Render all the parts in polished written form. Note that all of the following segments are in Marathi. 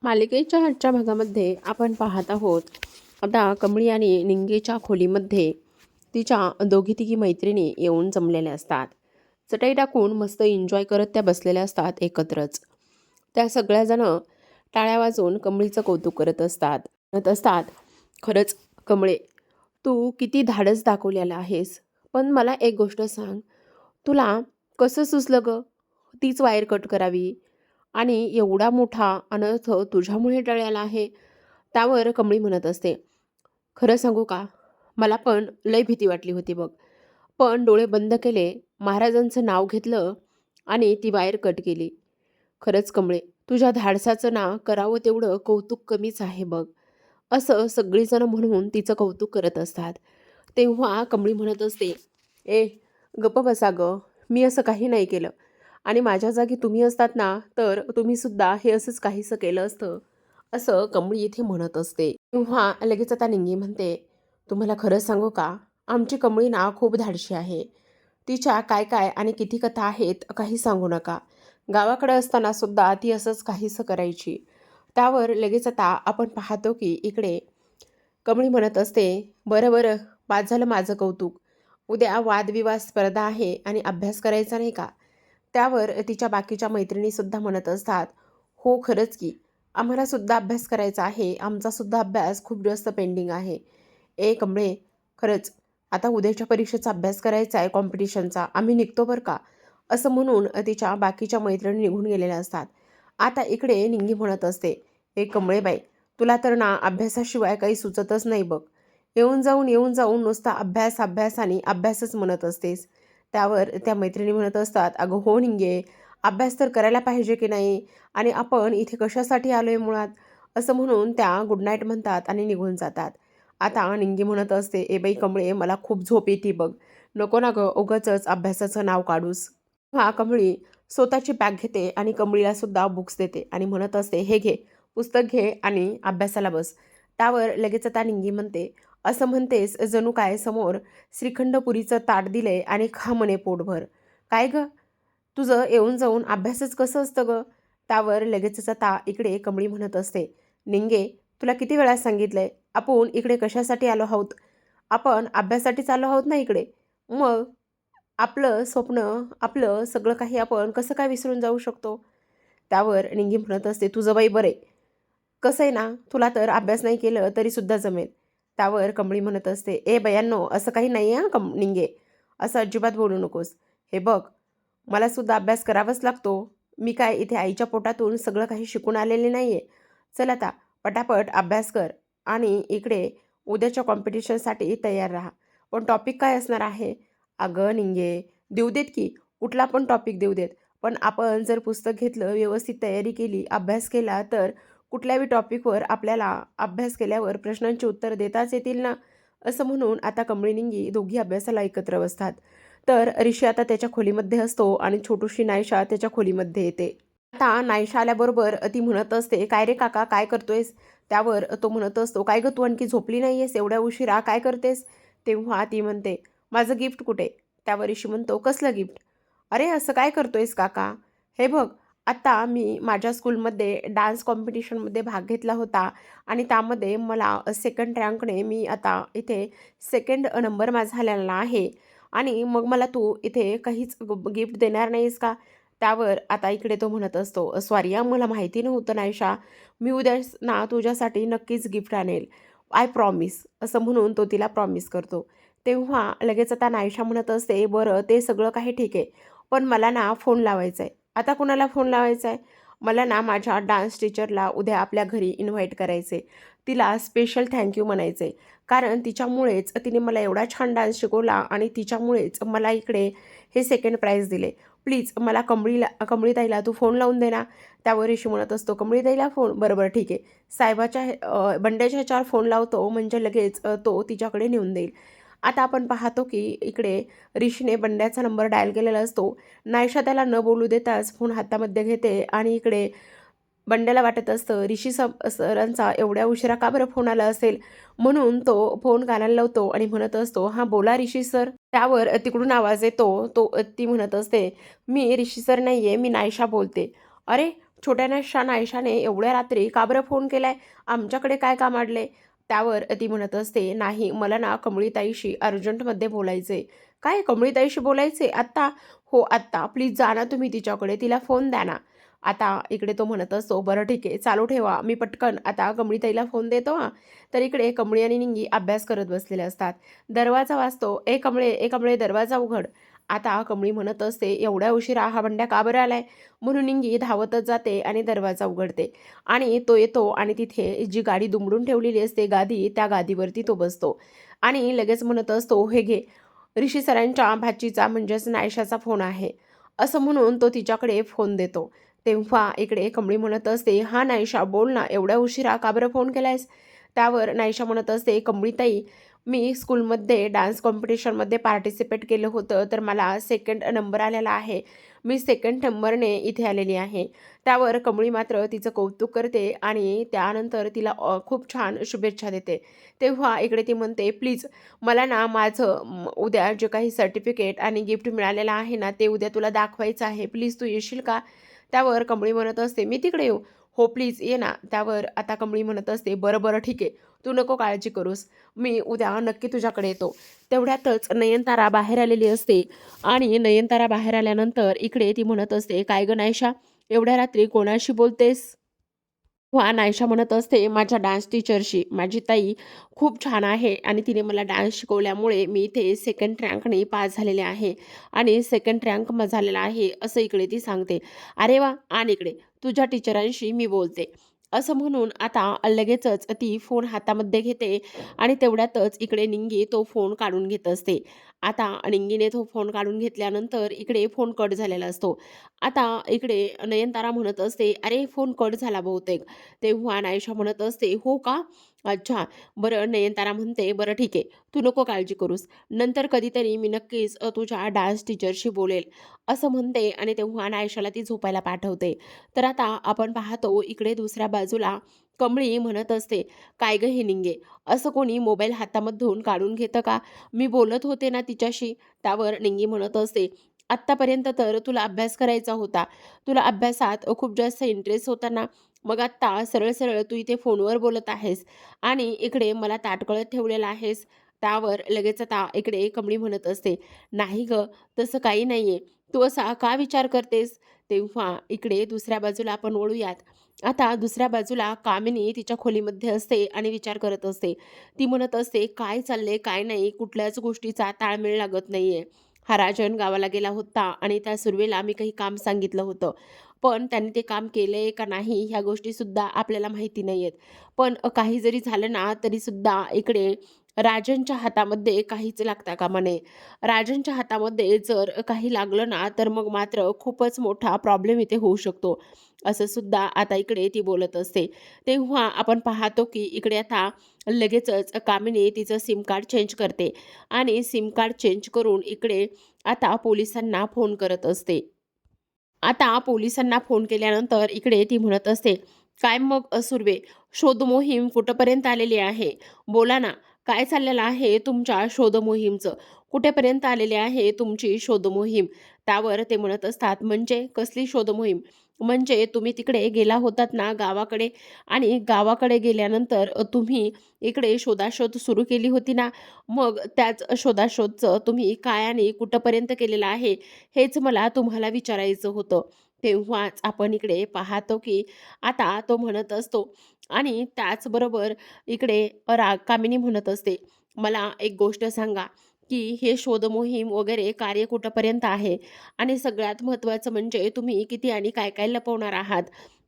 मालिकेच्या आजच्या भागामध्ये आपण पाहत आहोत. आता कमळी आणि निंगेच्या खोलीमध्ये तिच्या दोघी तिघी मैत्रिणी येऊन जमलेल्या असतात. चटई टाकून मस्त एन्जॉय करत त्या बसलेल्या असतात एकत्रच. त्या सगळ्याजण टाळ्या वाजवून कमळीचं कौतुक करत असतात. म्हणत असतात, खरंच कमळे, तू किती धाडस दाखवलेलं आहेस. पण मला एक गोष्ट सांग, तुला कसं सुचलं गं तीच वायर कट करावी आणि एवढा मोठा अनर्थ तुझ्यामुळे टळला आहे. त्यावर कमळी म्हणत असते, खरं सांगू का, मला पण लय भीती वाटली होती बघ. पण डोळे बंद केले, महाराजांचं नाव घेतलं आणि ती वायर कट केली. खरंच कमळे, तुझ्या धाडसाचं ना करावं तेवढं कौतुक कमीच आहे बघ. असं सगळीजण म्हणून तिचं कौतुक करत असतात. तेव्हा कमळी म्हणत असते, ए गप्प बसा गं, मी असं काही नाही केलं. आणि माझ्या जागी तुम्ही असतात ना, तर तुम्हीसुद्धा हे असंच काहीसं केलं असतं, असं कमळी इथे म्हणत असते. तेव्हा लगेच आता निंगी म्हणते, तुम्हाला खरं सांगू का, आमची कमळी ना खूप धाडशी आहे. तिच्या काय काय आणि किती कथा आहेत काही सांगू नका. गावाकडे असताना सुद्धा ती असंच काहीसं करायची. त्यावर लगेच आता आपण पाहतो की इकडे कमळी म्हणत असते, बरं बरं, बाद झालं माझं कौतुक. उद्या वादविवाद स्पर्धा आहे आणि अभ्यास करायचा नाही का. त्यावर तिच्या बाकीच्या मैत्रिणीसुद्धा म्हणत असतात, हो खरंच की, आम्हालासुद्धा अभ्यास करायचा आहे, आमचासुद्धा अभ्यास खूप जास्त पेंडिंग आहे. ए कमळे, खरंच आता उद्याच्या परीक्षेचा अभ्यास करायचा आहे, कॉम्पिटिशनचा, आम्ही निघतो बरं का, असं म्हणून तिच्या बाकीच्या मैत्रिणी निघून गेलेल्या असतात. आता इकडे निंगी म्हणत असते, ए कमळेबाई, तुला तर ना अभ्यासाशिवाय काही सुचतच नाही बघ. येऊन जाऊन नुसता अभ्यास अभ्यास आणि अभ्यासच म्हणत असतेस. त्यावर त्या मैत्रिणी म्हणत असतात, अगं हो निंगे, अभ्यास तर करायला पाहिजे की नाही, आणि आपण इथे कशासाठी आलो आहे मुळात, असं म्हणून त्या गुड नाईट म्हणतात आणि निघून जातात. आता निंगी म्हणत असते, ए बाई कमळे, मला खूप झोप येते बघ, नको ना गं उगाचच अभ्यासाचं नाव काढूस. हा कमळी स्वतःची बॅग घेते आणि कमळीला सुद्धा बुक्स देते आणि म्हणत असते, हे घे पुस्तक घे आणि अभ्यासाला बस. त्यावर लगेच आता निंगी म्हणते, असं म्हणतेस जणू काय समोर श्रीखंडपुरीचं ताट दिलंय आणि खा म्हणे पोटभर. काय गं, तुझं येऊन जाऊन अभ्यासच कसं असतं गं. त्यावर लगेचच आता इकडे कमळी म्हणत असते, निंगे, तुला किती वेळा सांगितलंय, आपण इकडे कशासाठी आलो आहोत, आपण अभ्यासाठीच आलो आहोत ना इकडे. मग आपलं स्वप्न, आपलं सगळं काही आपण कसं काय विसरून जाऊ शकतो. त्यावर निंगी म्हणत असते, तुझं बाई बरे, कसं आहे ना, तुला तर अभ्यास नाही केलं तरीसुद्धा जमेल. त्यावर कमळी म्हणत असते, ए बयांनो, असं काही नाही हां निंगे, असं अजिबात बोलू नकोस. हे बघ, मलासुद्धा अभ्यास करावाच लागतो. मी काय इथे आईच्या पोटातून सगळं काही शिकून आलेले नाही आहे. चल आता पटापट अभ्यास कर आणि इकडे उद्याच्या कॉम्पिटिशनसाठी तयार राहा. पण टॉपिक काय असणार आहे? अगं निंगे, देऊ देत की, कुठला पण टॉपिक देऊ देत. पण आपण जर पुस्तक घेतलं, व्यवस्थित तयारी केली, अभ्यास केला, तर कुठल्याही टॉपिकवर आपल्याला अभ्यास केल्यावर प्रश्नांची उत्तरं देताच येतील ना. असं म्हणून आता कमळी निंगी दोघी अभ्यासाला एकत्र बसतात. तर ऋषी आता त्याच्या खोलीमध्ये असतो आणि छोटूशी नायशा त्याच्या खोलीमध्ये येते. आता नायशा आल्याबरोबर ती म्हणत असते, काय रे काका, काय करतोयस. त्यावर तो म्हणत असतो, काय गं तू आणखी झोपली नाही आहेस, एवढ्या उशिरा काय करतेस. तेव्हा ती म्हणते, माझं गिफ्ट कुठे. त्यावर ऋषी म्हणतो, कसलं गिफ्ट. अरे असं काय करतोयस काका, हे बघ, आता मी माझ्या स्कूलमध्ये डान्स कॉम्पिटिशनमध्ये भाग घेतला होता आणि त्यामध्ये मला सेकंड रँकने मी आता इथे सेकंड नंबर माझा झालेला आहे आणि मग मला तू इथे काहीच गिफ्ट देणार नाहीस का. त्यावर आता इकडे तो म्हणत असतो, सॉरी हां, मला माहिती नव्हतं नायशा, मी उद्या ना तुझ्यासाठी नक्कीच गिफ्ट आणेल, आय प्रॉमिस, असं म्हणून तो तिला प्रॉमिस करतो. तेव्हा लगेच आता नायशा म्हणत असते, बरं ते सगळं काही ठीक आहे, पण मला ना फोन लावायचा आहे. आता कुणाला फोन लावायचा आहे? मला ना माझ्या डान्स टीचरला उद्या आपल्या घरी इन्व्हाइट करायचे, तिला स्पेशल थँक्यू म्हणायचे, कारण तिच्यामुळेच तिने मला एवढा छान डान्स शिकवला आणि तिच्यामुळेच मला इकडे हे सेकंड प्राईज दिले. प्लीज मला कमळीताईला तू फोन लावून दे ना. त्यावर ऋषी म्हणत असतो, कमळीताईला फोन, बरोबर ठीक आहे, साहेबाच्या बंड्याच्या ह्याच्यावर फोन लावतो, म्हणजे लगेच तो तिच्याकडे नेऊन देईल. आता आपण पाहतो की इकडे ऋषीने बंड्याचा नंबर डायल केलेला असतो. नायशा त्याला न बोलू देताच फोन हातामध्ये घेते आणि इकडे बंड्याला वाटत असतं, ऋषी सरांचा एवढ्या उशिरा का बरं फोन आला असेल, म्हणून तो फोन कानाला लावतो आणि म्हणत असतो, हां बोला ऋषी सर. त्यावर तिकडून आवाज येतो, ती म्हणत असते, मी ऋषी सर नाही आहे, मी नायशा बोलते. अरे छोट्याशा नायशाने एवढ्या रात्री का बरं फोन केलाय? आमच्याकडे काय काम अडलंय? त्यावर ती म्हणत असते, "नाही, मला ना कमळीताईशी अर्जंटमध्ये बोलायचंय." "काय कमळीताईशी बोलायचंय? आत्ता?" "हो, आत्ता. प्लीज जा ना तुम्ही तिच्याकडे. तिला फोन द्या ना." आता इकडे तो म्हणत असतो, "बरं ठीक आहे, चालू ठेवा. मी पटकन आता कमळीताईला फोन देतो हां." तर इकडे कमळी आणि निंगी अभ्यास करत बसलेले असतात. दरवाजा वाजतो. "ए कमळे, ए कमळे, दरवाजा उघड." आता कमळी म्हणत असते, "एवढ्या उशिरा हा बंड्या का बरं आलाय?" म्हणून निंगी धावतच जाते आणि दरवाजा उघडते आणि तो येतो आणि तिथे जी गाडी दुमडून ठेवलेली असते गादी, त्या गादीवरती तो बसतो आणि लगेच म्हणत असतो, "हे घे, ऋषी सरांच्या भाचीचा म्हणजेच नायशाचा फोन आहे." असं म्हणून तो तिच्याकडे फोन देतो. तेव्हा इकडे कमळी म्हणत असते, "हां नायशा, बोल ना, एवढ्या उशिरा का बरं फोन केलायस?" त्यावर नायशा म्हणत असते, "कमळीताई, मी स्कूलमध्ये डान्स कॉम्पिटिशनमध्ये पार्टिसिपेट केलं होतं, तर मला सेकंड नंबर आलेला आहे. मी सेकंड नंबरने इथे आलेली आहे." त्यावर कमळी मात्र तिचं कौतुक करते आणि त्यानंतर तिला खूप छान शुभेच्छा देते. तेव्हा इकडे ती म्हणते, "प्लीज मला ना माझं उद्या जे काही सर्टिफिकेट आणि गिफ्ट मिळालेलं आहे ना, ते उद्या तुला दाखवायचं आहे. प्लीज तू येशील का?" त्यावर कमळी म्हणत असते, "मी तिकडे येऊ?" "हो, प्लीज ये ना." त्यावर आता कमळी म्हणत असते, "बरं, बरं, ठीक आहे. तू नको काळजी करूस. मी उद्या नक्की तुझ्याकडे येतो." तेवढ्यातच नयनतारा बाहेर आलेली असते आणि नयनतारा बाहेर आल्यानंतर इकडे ती म्हणत असते, "काय गं नायशा, एवढ्या रात्री कोणाशी बोलतेस?" तेव्हा नायशा म्हणत असते, "माझ्या डान्स टीचरशी. माझी ताई खूप छान आहे आणि तिने मला डान्स शिकवल्यामुळे मी इथे सेकंड रँकने पास झालेले आहे आणि सेकंड रँक झालेला आहे," असं इकडे ती सांगते. "अरे वाह! आण इकडे. तुझ्या टीचरांशी मी बोलते." असं म्हणून आता लगेचच ती फोन हातामध्ये घेते आणि तेवढ्यातच इकडे निंगी तो फोन काढून घेत असते. आता निंगीने तो फोन काढून घेतल्यानंतर इकडे फोन कट झालेला असतो. आता इकडे नयनतारा म्हणत असते, "अरे, फोन कट झाला बहुतेक." तेव्हा नायशा म्हणत असते, "हो का? अच्छा." बरं नयनतारा म्हणते, "बरं ठीक आहे. तू नको काळजी करूस. नंतर कधीतरी मी नक्कीच तुझ्या डान्स टीचरशी बोलेल." असं म्हणते आणि तेव्हा नायशाला ती झोपायला पाठवते. तर आता आपण पाहतो इकडे दुसऱ्या बाजूला कमळी म्हणत असते, "काय गं हे निंगे, असं कोणी मोबाईल हातामधून काढून घेतं का? मी बोलत होते ना तिच्याशी." त्यावर निंगी म्हणत असते, "आत्तापर्यंत तर तुला अभ्यास करायचा होता. तुला अभ्यासात खूप जास्त इंटरेस्ट होता ना. मग आत्ता सरळ-सरळ तू इथे फोनवर बोलत आहेस आणि इकडे मला ताटकळत ठेवलेलं आहेस." त्यावर लगेच आता इकडे कमळी म्हणत असते, "नाही गं, तसं काही नाहीये. तू असा का विचार करतेस?" तेव्हा इकडे दुसऱ्या बाजूला आपण वळूयात. आता दुसऱ्या बाजूला कामिनी तिच्या खोलीमध्ये असते आणि विचार करत असते. ती म्हणत असते, "काय चाललंय, काय नाही, कुठल्याच गोष्टीचा ताळमेळ लागत नाहीये. हा राजन गावाला गेला होता आणि त्या सुर्वेला मी काही काम सांगितलं होतं. पण त्याने ते काम केलंय का नाही ह्या गोष्टीसुद्धा आपल्याला माहिती नाहीयेत. पण काही जरी झालं ना तरीसुद्धा इकडे राजनच्या हातामध्ये काहीच लागता कामा नये. राजनच्या हातामध्ये जर काही लागलं ना तर मग मात्र खूपच मोठा प्रॉब्लेम इथे होऊ शकतो." असं सुद्धा आता इकडे ती बोलत असते. तेव्हा आपण पाहतो की इकडे आता लगेचच कामिनी तिचं सिम कार्ड चेंज करते आणि सिम कार्ड चेंज करून इकडे आता पोलिसांना फोन करत असते. आता पोलिसांना फोन केल्यानंतर इकडे ती म्हणत असते, "काय मग सुर्वे, शोध मोहीम कुठपर्यंत आलेली आहे? बोला ना, काय चाललेलं आहे तुमच्या शोध मोहीमचं? कुठेपर्यंत आलेली आहे तुमची शोध मोहीम?" त्यावर ते म्हणत असतात, "म्हणजे कसली शोध मोहीम? म्हणजे तुम्ही तिकडे गेला होतात ना गावाकडे आणि गावाकडे गेल्यानंतर तुम्ही इकडे शोधाशोध सुरू केली होती ना, मग त्याच शोधाशोधचं तुम्ही काय आणि कुठपर्यंत केलेलं आहे हेच मला तुम्हाला विचारायचं होतं." तेव्हाच आपण इकडे पाहतो की आता तो म्हणत असतो आणि त्याचबरोबर इकडे कामिनी म्हणत असते, "मला एक गोष्ट सांगा, की हे शोध मोहीम वगैरे कार्य कुठपर्यंत आहे? आणि सगळ्यात महत्त्वाचं म्हणजे तुम्ही किती आणि काय-काय लपवणार आहात?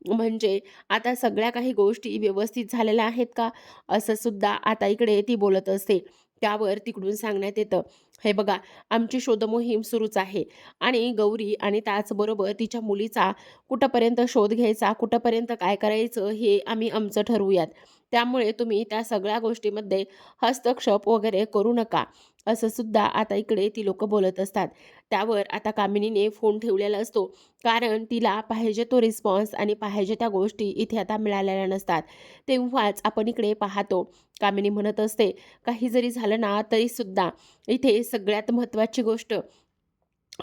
म्हणजे आता सगळ्या काही गोष्टी व्यवस्थित झालेल्या आहेत का?" असं सुद्धा आता इकडे ती बोलत असते. त्यावर तिकडून सांगण्यात येतं, "हे बघा, आमची शोधमोहीम सुरूच आहे आणि गौरी आणि त्याचबरोबर तिच्या मुलीचा कुठपर्यंत शोध घ्यायचा, कुठपर्यंत काय करायचं हे आम्ही आमचं ठरवूयात. त्यामुळे तुम्ही त्या सगळ्या गोष्टीमध्ये हस्तक्षेप वगैरे करू नका." असं सुद्धा आता इकडे ती लोकं बोलत असतात. त्यावर आता कामिनीने फोन ठेवलेला असतो. कारण तिला पाहिजे तो रिस्पॉन्स आणि पाहिजे त्या गोष्टी इथे आता मिळालेल्या नसतात. तेव्हाच आपण इकडे पाहतो, कामिनी म्हणत असते, "काही जरी झालं ना तरीसुद्धा इथे सगळ्यात महत्त्वाची गोष्ट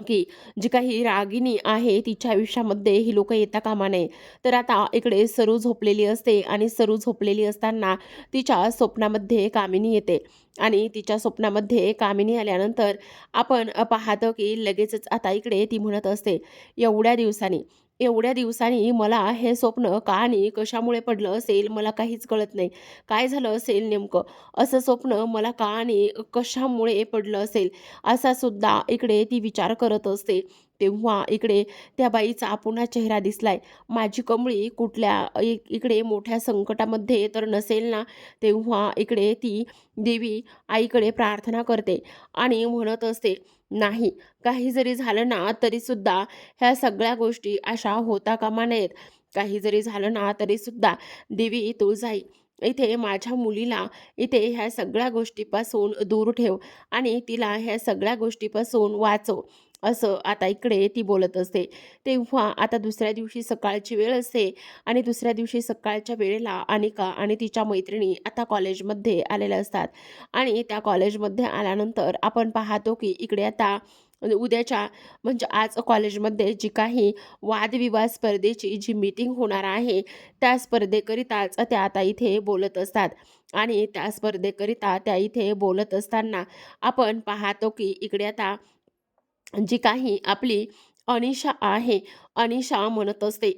की जी काही रागिणी आहे तिच्या आयुष्यामध्ये ही लोकं येता कामा नये. तर आता इकडे सरू झोपलेली असते आणि सरू झोपलेली असताना तिच्या स्वप्नामध्ये कामिनी येते आणि तिच्या स्वप्नामध्ये कामिनी आल्यानंतर आपण पाहतो की लगेचच आता इकडे ती म्हणत असते, "एवढ्या दिवसांनी, एवढ्या दिवसांनी मला हे स्वप्न का आणि कशामुळे पडलं असेल मला काहीच कळत नाही. काय झालं असेल नेमकं? असं स्वप्न मला का आणि कशामुळे पडलं असेल?" असा सुद्धा इकडे ती विचार करत असते. तेव्हा इकडे त्या बाईचा पुन्हा चेहरा दिसलाय. माझी कमळी कुठल्या इकडे मोठ्या संकटामध्ये तर नसेल ना? तेव्हा इकडे ती देवी आईकडे प्रार्थना करते आणि म्हणत असते, "नाही, काही जरी झालं ना तरीसुद्धा ह्या सगळ्या गोष्टी अशा होता कामा नयेत. काही जरी झालं ना तरीसुद्धा देवी तुळजाई इथे माझ्या मुलीला इथे ह्या सगळ्या गोष्टीपासून दूर ठेव आणि तिला ह्या सगळ्या गोष्टीपासून वाचव." असं आता इकडे ती बोलत असते. तेव्हा आता दुसऱ्या दिवशी सकाळची वेळ असते आणि दुसऱ्या दिवशी सकाळच्या वेळेला अनिका आणि तिच्या मैत्रिणी आता कॉलेजमध्ये आलेल्या असतात आणि त्या कॉलेजमध्ये आल्यानंतर आपण पाहतो की इकडे आता उद्याच्या म्हणजे आज कॉलेजमध्ये जी काही वादविवाद स्पर्धेची जी मीटिंग होणार आहे, त्या स्पर्धेकरिताच त्या आता इथे बोलत असतात आणि त्या स्पर्धेकरिता त्या इथे बोलत असताना आपण पाहतो की इकडे आता जी काही आपली अनिशा आहे, अनिशा म्हणत असते,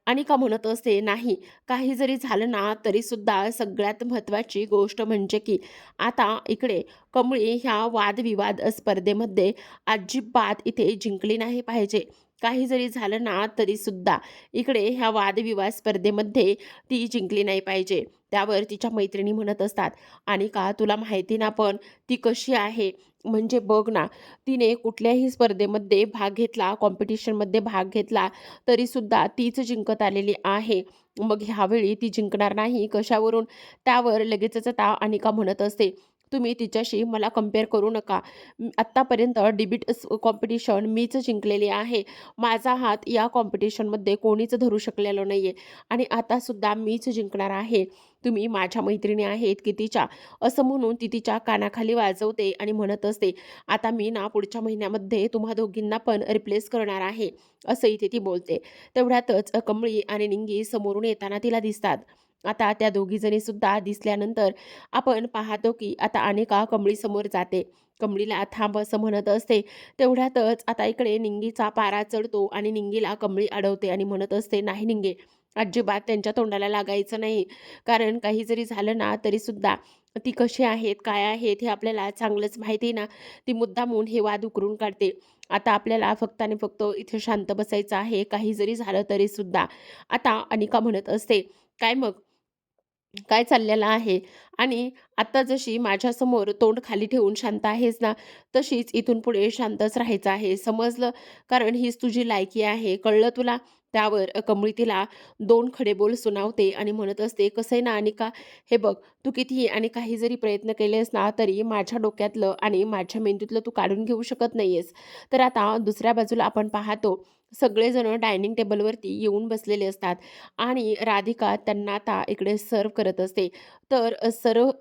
अनिका म्हणत असते, "नाही, काही जरी झालं ना, तरीसुद्धा सगळ्यात महत्त्वाची गोष्ट म्हणजे की आता इकडे कमळी ह्या वादविवाद स्पर्धेमध्ये अजिबात इथे जिंकली नाही पाहिजे. काही जरी झालं ना, तरीसुद्धा इकडे ह्या वादविवाद स्पर्धेमध्ये ती जिंकली नाही पाहिजे." त्यावर तिच्या मैत्रिणी म्हणत असतात, "अनिका, तुला माहिती ना पण ती कशी आहे? म्हणजे बघ ना, तिने कुठल्याही स्पर्धेमध्ये भाग घेतला, कॉम्पिटिशनमध्ये भाग घेतला, तरीसुद्धा तीच जिंकत आलेली आहे. मग ह्यावेळी ती जिंकणार नाही कशावरून?" त्यावर लगेचच आता अनिका म्हणत असते, "तुम्ही तिच्याशी मला कंपेअर करू नका. आत्तापर्यंत डिबेट कॉम्पिटिशन मीच जिंकलेली आहे. माझा हात या कॉम्पिटिशनमध्ये कोणीच धरू शकलेलं नाहीये आणि आतासुद्धा मीच जिंकणार आहे. तुम्ही माझ्या मैत्रिणी आहेत की तिच्या?" असं म्हणून ती तिच्या कानाखाली वाजवते आणि म्हणत असते, "आता मी ना पुढच्या महिन्यामध्ये तुम्हा दोघींना पण रिप्लेस करणार आहे." असं इथे ती बोलते. तेवढ्यातच कमळी आणि निंगी समोरून येताना तिला दिसतात. आता त्या दोघीजणी सुद्धा दिसल्यानंतर आपण पाहतो की आता अनिका कमळीसमोर जाते. कमळीला थांब असं म्हणत असते. तेवढ्यातच आता इकडे निंगीचा पारा चढतो आणि निंगीला कमळी अडवते आणि म्हणत असते, "नाही निंगे, अजिबात त्यांच्या तोंडाला लागायचं नाही. कारण काही जरी झालं ना तरीसुद्धा ती कशी आहेत, काय आहेत हे आपल्याला चांगलंच माहिती आहे ना. ती मुद्दामून हे वाद उकरून काढते. आता आपल्याला फक्त आणि फक्त इथे शांत बसायचं आहे, काही जरी झालं तरीसुद्धा." आता अनिका म्हणत असते, "काय मग? काय चाललेलं आहे? आणि आत्ता जशी माझ्यासमोर तोंड खाली ठेवून शांत आहेस ना, तशीच इथून पुढे शांतच राहायचं आहे. समजलं? कारण हीच तुझी लायकी आहे. कळलं तुला?" त्यावर कमळी तिला 2 खडेबोल सुनावते आणि म्हणत असते, "कसं आहे ना अनिका, हे बघ, तू कितीही आणि काही जरी प्रयत्न केलेस ना, तरी माझ्या डोक्यातलं आणि माझ्या मेंदूतलं तू काढून घेऊ शकत नाहीयेस." तर आता दुसऱ्या बाजूला आपण पाहतो, सगळेजण डायनिंग टेबलवरती येऊन बसलेले असतात आणि राधिका त्यांना आता इकडे सर्व्ह करत असते. तर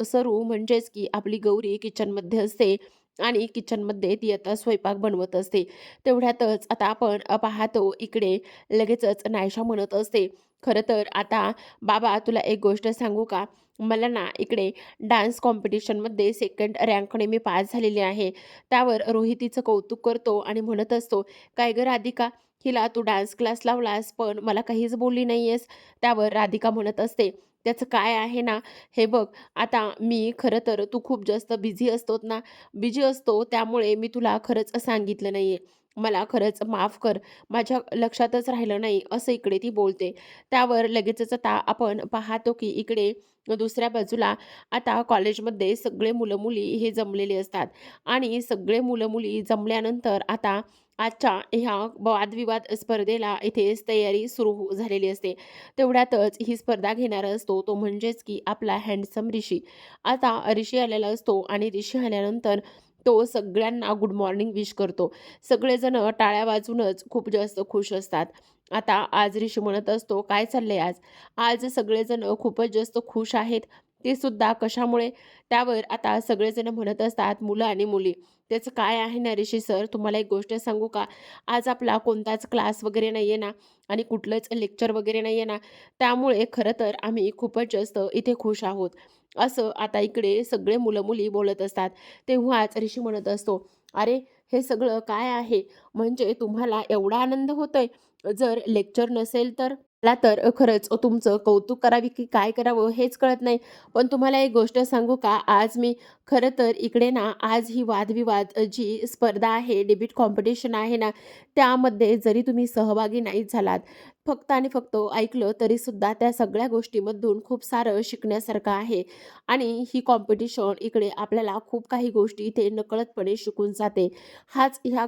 सरू म्हणजेच की आपली गौरी किचनमध्ये असते आणि किचनमध्ये ती आता स्वयंपाक बनवत असते. तेवढ्यातच आता आपण पाहतो इकडे लगेचच नायशा म्हणत असते, "खरं तर आता बाबा तुला एक गोष्ट सांगू का? मला ना इकडे डान्स कॉम्पिटिशनमध्ये सेकंड रँकने मी पास झालेली आहे." त्यावर रोहितीचं कौतुक करतो आणि म्हणत असतो, "काय गं राधिका, हिला तू डान्स क्लास लावलास पण मला काहीच बोलली नाहीयेस." त्यावर राधिका म्हणत असते, "त्याचं काय आहे ना, हे बघ, आता मी खरं तर तू खूप जास्त बिझी असतोत ना, बिझी असतो त्यामुळे मी तुला खरंच सांगितलं नाहीये. मला खरंच माफ कर. माझ्या लक्षातच राहिलं नाही." असं इकडे ती बोलते. त्यावर लगेचच आता आपण पाहतो की इकडे दुसऱ्या बाजूला आता कॉलेजमध्ये सगळे मुलं-मुली हे जमलेले असतात आणि सगळे मुलं-मुली जमल्यानंतर आता आजच्या ह्या वादविवाद स्पर्धेला इथेच तयारी सुरू झालेली असते. तेवढ्यातच ही स्पर्धा घेणारा असतो तो म्हणजेच की आपला हँडसम ऋषी. आता ऋषी आलेला असतो आणि ऋषी आल्यानंतर तो सगळ्यांना गुड मॉर्निंग विश करतो. सगळेजण टाळ्या वाजवूनच खूप जास्त खुश असतात. आता आज ऋषी म्हणत असतो, "काय चाललंय आज?" आज सगळेजण खूपच जास्त खुश आहेत. ते सुद्धा कशामुळे? त्यावर आता सगळेजण म्हणत असतात मुलं आणि मुली. त्याचं काय आहे ना ऋषी सर, तुम्हाला एक गोष्ट सांगू का? आज आपला कोणताच क्लास वगैरे नाही आहे ना आणि कुठलंच लेक्चर वगैरे नाही आहे ना, त्यामुळे खरं तर आम्ही खूपच जास्त इथे खुश आहोत. असं आता इकडे सगळे मुलं-मुली बोलत असतात. तेव्हाच ऋषी म्हणत असतो, "अरे, हे सगळं काय आहे? म्हणजे तुम्हाला एवढा आनंद होतोय? जर लेक्चर नसेल तर?" मला तर खरंच तुमचं कौतुक करावे की काय करावं हेच कळत नाही. पण तुम्हाला एक गोष्ट सांगू का? आज मी खरं तर इकडे ना आज ही वादविवाद जी स्पर्धा आहे, डिबेट कॉम्पिटिशन आहे ना, त्यामध्ये जरी तुम्ही सहभागी नाही झालात, फक्त आणि फक्त ऐकलं तरीसुद्धा त्या सगळ्या गोष्टीमधून खूप सारं शिकण्यासारखं आहे. आणि ही कॉम्पिटिशन इकडे आपल्याला खूप काही गोष्टी इथे नकळतपणे शिकून जाते. हाच ह्या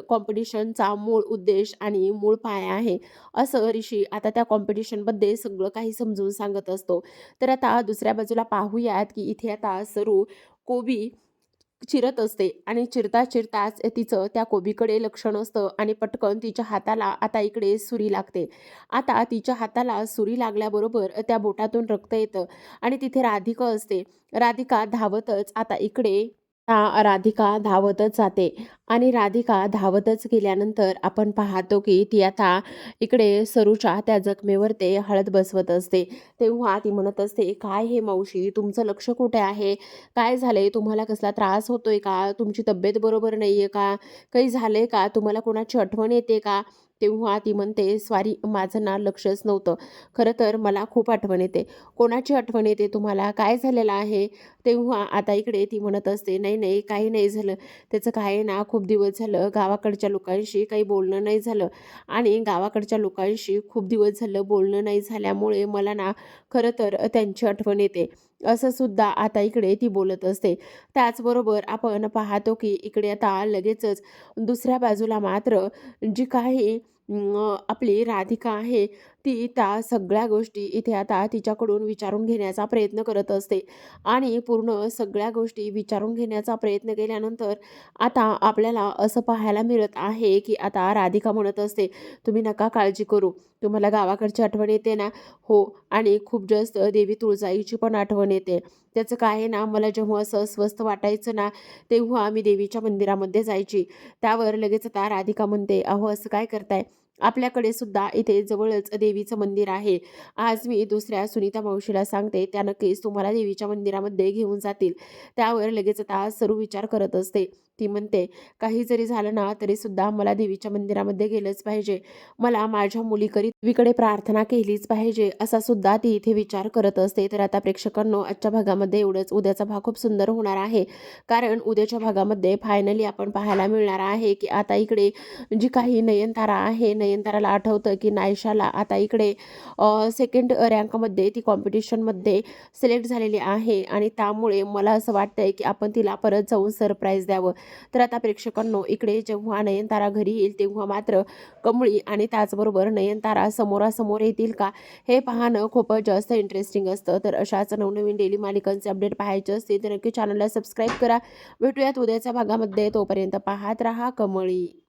कॉम्पिटिशनचा मूळ उद्देश आणि मूळ पाया आहे. असं ऋषी आता त्या कॉम्पिटिशनमध्ये सगळं काही समजून सांगत असतो. तर आता दुसऱ्या बाजूला पाहूयात, की इथे आता सरू कोबी चिरत असते आणि चिरता-चिरताच तिचं त्या कोबीकडे लक्ष नसतं आणि पटकन तिच्या हाताला आता इकडे सुरी लागते. आता तिच्या हाताला सुरी लागल्याबरोबर त्या बोटातून रक्त येतं आणि तिथे राधिका असते. राधिका धावतच आता इकडे राधिका धावतच जाते आणि राधिका धावतच गेल्यानंतर आपण पाहतो की ती आता इकडे सरूच्या त्या जखमेवर ते हळद बसवत असते. तेव्हा ती म्हणत असते, "काय हे मावशी, तुमचं लक्ष कुठे आहे? काय झालंय? तुम्हाला कसला त्रास होतोय का? तुमची तब्येत बरोबर नाहीये का? काही झालंय का? तुम्हाला कोणाची आठवण येते का?" तेव्हा ती म्हणते, "सॉरी, माझं ना लक्षच नव्हतं. खरं तर मला खूप आठवण येते." "कोणाची आठवण येते तुम्हाला? काय झालेलं आहे?" तेव्हा आता इकडे ती म्हणत असते, "नाही, नाही, काही नाही झालं. त्याचं काय आहे ना, खूप दिवस झालं गावाकडच्या लोकांशी काही बोलणं नाही झालं आणि गावाकडच्या लोकांशी खूप दिवस झालं बोलणं नाही झाल्यामुळे मला ना खरं तर त्यांची आठवण येते." असं सुद्धा आता इकडे ती बोलत असते. त्याचबरोबर आपण पाहतो की इकडे आता लगेचच दुसऱ्या बाजूला मात्र जी काही आपली राधिका आहे, ती त्या सगळ्या गोष्टी इथे आता तिच्याकडून विचारून घेण्याचा प्रयत्न करत असते आणि पूर्ण सगळ्या गोष्टी विचारून घेण्याचा प्रयत्न केल्यानंतर आता आपल्याला असं पाहायला मिळत आहे, की आता राधिका म्हणत असते, "तुम्ही नका काळजी करू. तुम्हाला गावाकडची आठवण येते ना?" "हो, आणि खूप जास्त देवी तुळजाईची पण आठवण येते. त्याचं काय आहे ना, मला जेव्हा असं अस्वस्थ वाटायचं ना, तेव्हा मी देवीच्या मंदिरामध्ये जायची." त्यावर लगेच आता राधिका म्हणते, "अहो, असं काय करताय? आपल्याकडे सुद्धा इथे जवळच देवीचं मंदिर आहे. आज मी दुसऱ्या सुनीता मावशीला सांगते, त्या नक्कीच तुम्हाला देवीच्या मंदिरामध्ये घेऊन जातील." त्यावर लगेच आता सरू विचार करत असते. ती म्हणते, "काही जरी झालं ना, तरीसुद्धा मला देवीच्या मंदिरामध्ये गेलंच पाहिजे. मला माझ्या मुलीकरी देवीकडे प्रार्थना केलीच पाहिजे." असा सुद्धा ती इथे विचार करत असते. तर आता प्रेक्षकांनो, आजच्या भागामध्ये एवढंच. उद्याचा भाग खूप सुंदर होणार आहे. कारण उद्याच्या भागामध्ये फायनली आपण पाहायला मिळणार आहे, की आता इकडे जी काही नयनतारा आहे, नयनताराला आठवतं, की नायशाला आता इकडे सेकंड रँकमध्ये ती कॉम्पिटिशनमध्ये सिलेक्ट झालेली आहे आणि त्यामुळे मला असं वाटतंय, की आपण तिला परत जाऊन सरप्राईज द्यावं. तर आता प्रेक्षकांनो, इकडे जेव्हा नयनतारा घरी येईल, तेव्हा मात्र कमळी आणि त्याचबरोबर नयनतारा समोरासमोर येतील का? हे पाहणं खूपच जास्त इंटरेस्टिंग असतं. तर अशाच नवनवीन डेली मालिकांचे अपडेट पाहायचे असतील तर नक्की चॅनलला सबस्क्राईब करा. भेटूयात उद्याच्या भागामध्ये. तोपर्यंत पाहत रहा कमळी.